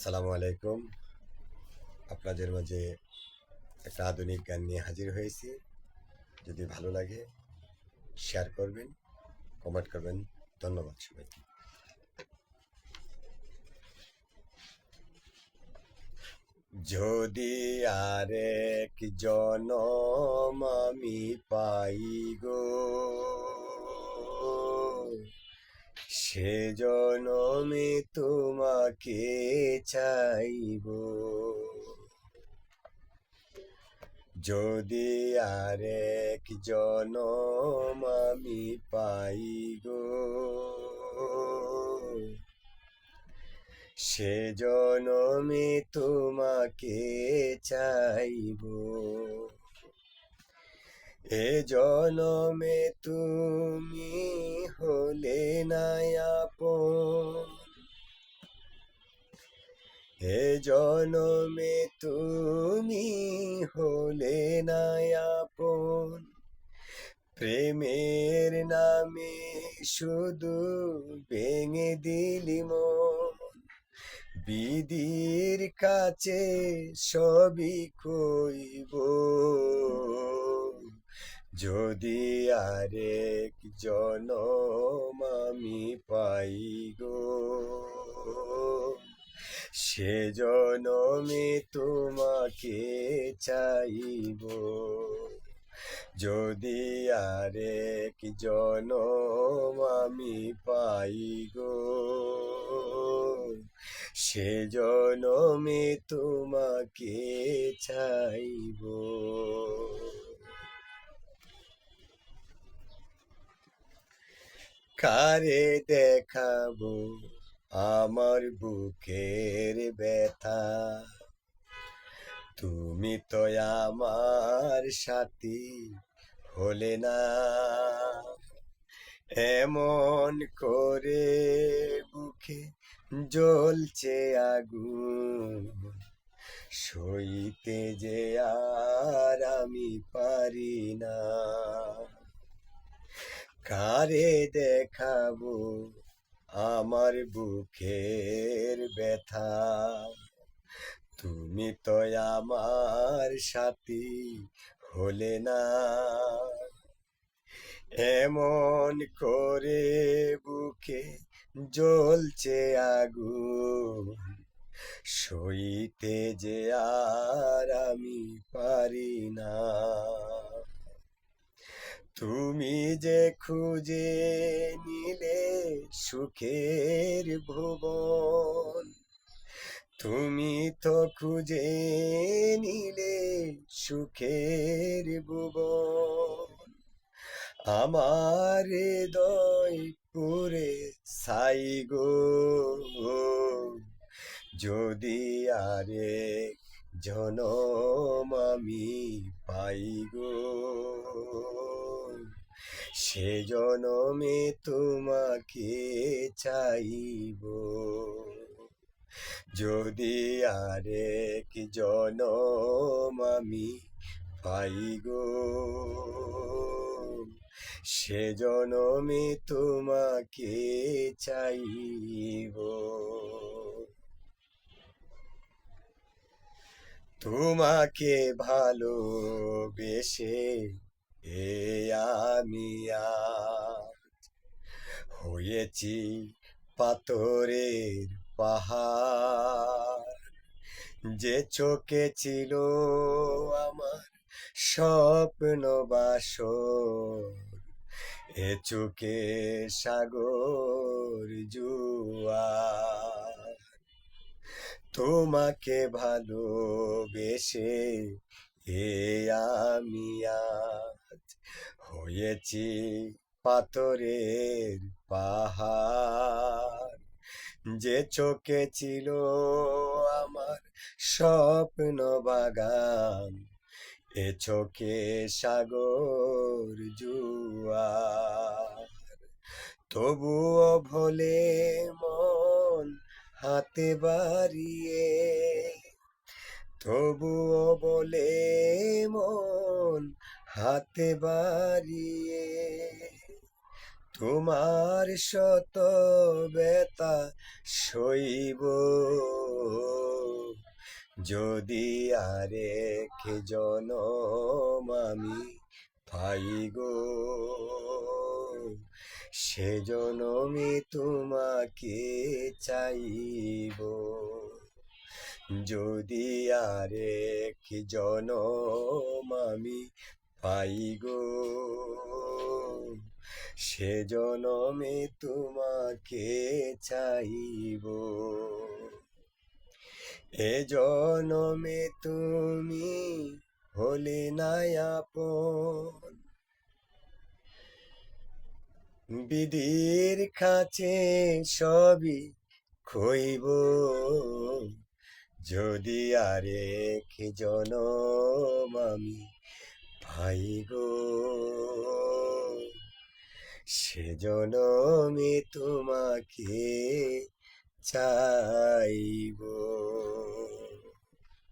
আসসালামু আলাইকুম। আপনাদের মাঝে একটা আধুনিক গান নিয়ে হাজির হয়েছি। যদি ভালো লাগে শেয়ার করবেন, কমেন্ট করবেন। ধন্যবাদ সবাইকে। যদি আরেক জনম আমি পাই গো, সে জনমে তোমাকে চাইব। যদি আরেক জনম আমি পাই গো, সে জনমে তোমাকে চাইব। এ জনমে তুমি হলে না আপন, এ জনমে তুমি হলে না আপন। প্রেমের নামে শুধু ভেঙে দিলি মন, বিধির কাছে সবই কইব। যদি আরেক জনম আমি পাই গো, সে জনমে তোমাকে চাইব। যদি আরেক জনম আমি পাই গো, সে জনমে তোমাকে চাইব। কারে দেখাবো আমার বুকের ব্যথা, তুমি তো আমার সাথী হলে না। এমন করে বুকে জ্বলছে আগুন, সইতে যে আর আমি পারি না। কারে দেখাবো আমার বুকের ব্যথা, তুমি তো আমার সাথী হলে না। এমন করে বুকে জ্বলছে আগুন, সইতে যে আর আমি পারি না। তুমি যে খুঁজে নিলে সুখের ভুবন, তুমি তো খুঁজে নিলে সুখের ভুবন। আমার হৃদয় পুরে ছাই গো, যদি আরেক জনম আমি পাই গো, সে জনমে তোমাকে চাইব। যদি আরেক জনম আমি পাই গো, সে জনমে তোমাকে চাইব। তোমাকে ভালোবেসে এ আমি আজ হয়েছি পাথরের পাহাড়। যে চোখে ছিল আমার স্বপ্ন বাসর, এ চোখে সাগর জুয়ার। তোমাকে ভালোবেসে এ আমি আজ হয়েছি পাথরের পাহাড়। যে চোখে ছিল আমার স্বপ্ন বাগান, এ চোখে সাগর জুয়ার। তবুও ভোলে মন হাতে বাড়িয়ে, তবুও বলে মন হাতে বাড়িয়ে, তোমার শত ব্যথা সইব যদি আরেক জনম আমি পাই গো, সে জনমে তোমাকে চাইব। যদি আরেক জনম আমি পাই গো, সে জনমে তোমাকে চাইব। এ জনমে তুমি হলে না আপন, বিধির কাছে সবই খইব। যদি আরেক জনম আমি পাই গো, সে জনমে তোমাকে চাইব।